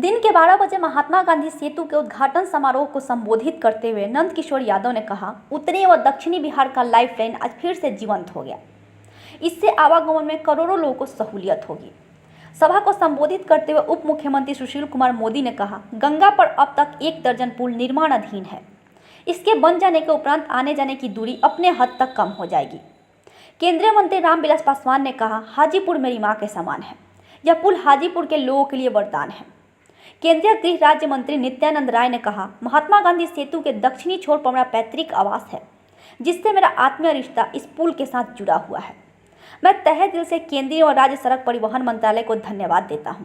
दिन के 12 बजे महात्मा गांधी सेतु के उद्घाटन समारोह को संबोधित करते हुए नंद किशोर यादव ने कहा, उत्तरी व दक्षिणी बिहार का लाइफलाइन आज फिर से जीवंत हो गया। इससे आवागमन में करोड़ों लोगों को सहूलियत होगी। सभा को संबोधित करते हुए उप मुख्यमंत्री सुशील कुमार मोदी ने कहा, गंगा पर अब तक 1 दर्जन पुल निर्माणाधीन है। इसके बन जाने के उपरांत आने जाने की दूरी अपने हद तक कम हो जाएगी। केंद्रीय मंत्री रामविलास पासवान ने कहा, हाजीपुर मेरी मां के समान है। यह पुल हाजीपुर के लोगों के लिए वरदान है। केंद्रीय गृह राज्य मंत्री नित्यानंद राय ने कहा, महात्मा गांधी सेतु के दक्षिणी छोर पर मेरा पैतृक आवास है, जिससे मेरा आत्मीय रिश्ता इस पुल के साथ जुड़ा हुआ है। मैं तहे दिल से केंद्रीय और राज्य सड़क परिवहन मंत्रालय को धन्यवाद देता हूं।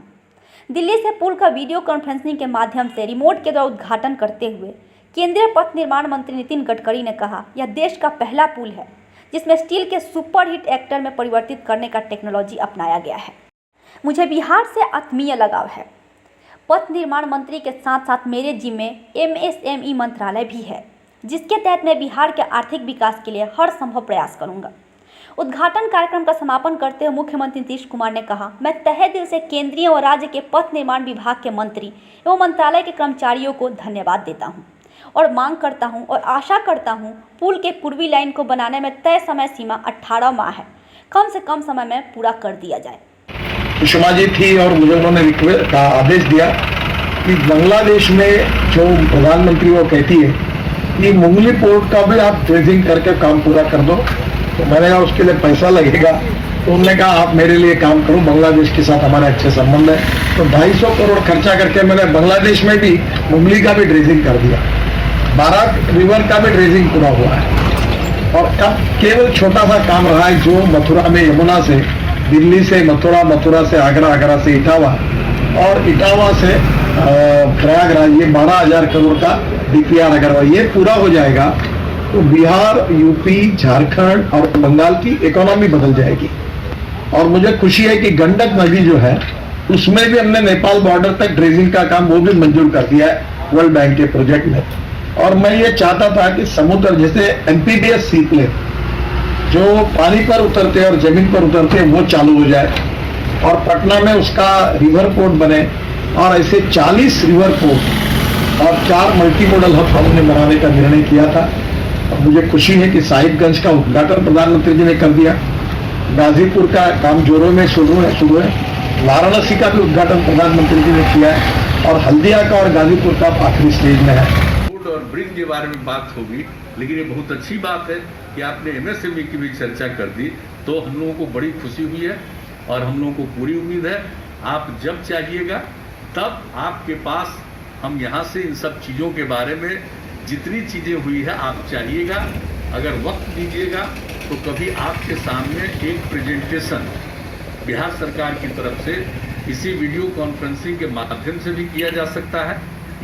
दिल्ली से पुल का वीडियो कॉन्फ्रेंसिंग के माध्यम से रिमोट के द्वारा उद्घाटन करते हुए केंद्रीय पथ निर्माण मंत्री नितिन गडकरी ने कहा, यह देश का पहला पुल है जिसमें स्टील के सुपरहिट एक्टर में परिवर्तित करने का टेक्नोलॉजी अपनाया गया है। मुझे बिहार से आत्मीय लगाव है। पथ निर्माण मंत्री के साथ साथ मेरे जिम्मे MSME मंत्रालय भी है, जिसके तहत मैं बिहार के आर्थिक विकास के लिए हर संभव प्रयास करूंगा। उद्घाटन कार्यक्रम का समापन करते हुए मुख्यमंत्री नीतीश कुमार ने कहा, मैं तहे दिल से केंद्रीय और राज्य के पथ निर्माण विभाग के मंत्री एवं मंत्रालय के कर्मचारियों को धन्यवाद देता हूं और मांग करता हूं और आशा करता हूं पुल के पूर्वी लाइन को बनाने में तय समय सीमा 18 माह है, कम से कम समय में पूरा कर दिया जाए। सुषमा जी थी और मुझे उन्होंने आदेश दिया कि बांग्लादेश में जो प्रधानमंत्री वो कहती है कि मुंगली पोर्ट का भी आप ड्रेजिंग करके काम पूरा कर दो। तो मैंने कहा उसके लिए पैसा लगेगा, तो उन्होंने कहा आप मेरे लिए काम करो, बांग्लादेश के साथ हमारे अच्छे संबंध है। तो 250 करोड़ खर्चा करके मैंने बांग्लादेश में भी मुंगली का भी ड्रेजिंग कर दिया, 12 रिवर का भी ड्रेजिंग पूरा हुआ है। और अब केवल छोटा सा काम रहा है जो मथुरा में यमुना से दिल्ली से मथुरा, मथुरा से आगरा, आगरा से इटावा और इटावा से प्रयागराज, ये 12,000 करोड़ का DPR अगर ये पूरा हो जाएगा तो बिहार, यूपी, झारखंड और बंगाल की इकोनॉमी बदल जाएगी। और मुझे खुशी है कि गंडक नदी जो है उसमें भी हमने नेपाल बॉर्डर तक ड्रेजिंग का काम वो भी मंजूर कर दिया है वर्ल्ड बैंक के प्रोजेक्ट में। और मैं ये चाहता था कि समुद्र जैसे MPBS सी प्लेन जो पानी पर उतरते और जमीन पर उतरते हैं वो चालू हो जाए और पटना में उसका रिवर पोर्ट बने और ऐसे 40 रिवर पोर्ट और 4 मल्टी मॉडल हब हमने बनाने का निर्णय किया था। और मुझे खुशी है कि साहिबगंज का उद्घाटन प्रधानमंत्री जी ने कर दिया, गाजीपुर का काम जोरों में शुरू है, वाराणसी का भी उद्घाटन प्रधानमंत्री जी ने किया है और हल्दिया का और गाजीपुर का आखिरी स्टेज में है। और ब्रिज के बारे में बात होगी, लेकिन ये बहुत अच्छी बात है कि आपने MSME की भी चर्चा कर दी, तो हम लोगों को बड़ी खुशी हुई है और हम लोगों को पूरी उम्मीद है आप जब चाहिएगा तब आपके पास हम यहाँ से इन सब चीज़ों के बारे में जितनी चीज़ें हुई है आप चाहिएगा, अगर वक्त दीजिएगा तो कभी आपके सामने एक प्रेजेंटेशन बिहार सरकार की तरफ से इसी वीडियो कॉन्फ्रेंसिंग के माध्यम से भी किया जा सकता है,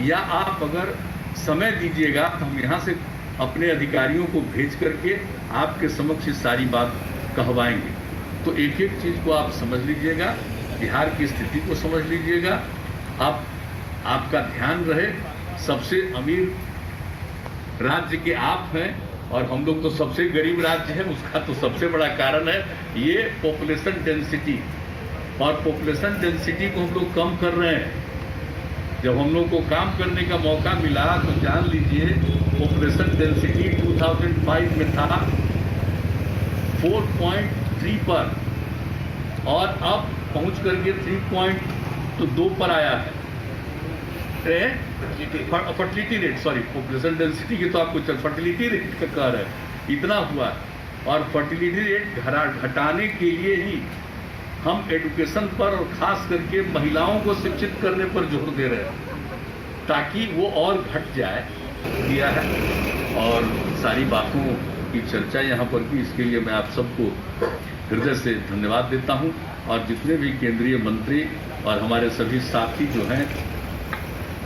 या आप अगर समय दीजिएगा तो हम यहाँ से अपने अधिकारियों को भेज करके आपके समक्ष सारी बात कहवाएंगे। तो एक एक चीज़ को आप समझ लीजिएगा, बिहार की स्थिति को समझ लीजिएगा। आपका ध्यान रहे, सबसे अमीर राज्य के आप हैं और हम लोग तो सबसे गरीब राज्य हैं, उसका तो सबसे बड़ा कारण है ये पॉपुलेशन डेंसिटी। और पॉपुलेशन डेंसिटी को हम लोग कम कर रहे हैं। जब हम लोग को काम करने का मौका मिला तो जान लीजिए पॉपुलेशन डेंसिटी 2005 में था 4.3 पर और अब पहुंच करके 3.2 पर आया है। Fertility rate, sorry, population density की तो आपको फर्टिलिटी रेट का कह रहे हैं, इतना हुआ है। और फर्टिलिटी रेट घटाने के लिए ही हम एजुकेशन पर और खास करके महिलाओं को शिक्षित करने पर जोर दे रहे हैं ताकि वो और घट जाए दिया है। और सारी बातों की चर्चा यहाँ पर की, इसके लिए मैं आप सबको हृदय से धन्यवाद देता हूँ। और जितने भी केंद्रीय मंत्री और हमारे सभी साथी जो हैं,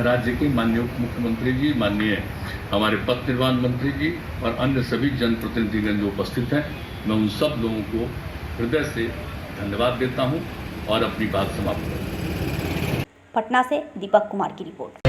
राज्य के माननीय मुख्यमंत्री जी, माननीय हमारे पथ निर्माण मंत्री जी और अन्य सभी जनप्रतिनिधिगण जो उपस्थित हैं, मैं उन सब लोगों को हृदय से धन्यवाद देता हूं और अपनी बात समाप्त करता हूं। पटना से दीपक कुमार की रिपोर्ट।